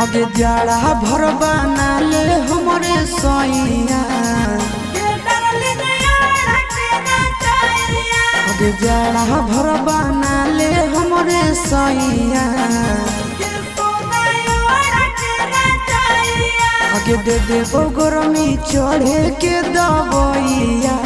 आगे जाड़ा भर बना ले हमरे सैया, आगे जाड़ा भर बना ले हमरे सैया, आगे दे दे गरमी चढ़े के दबैया।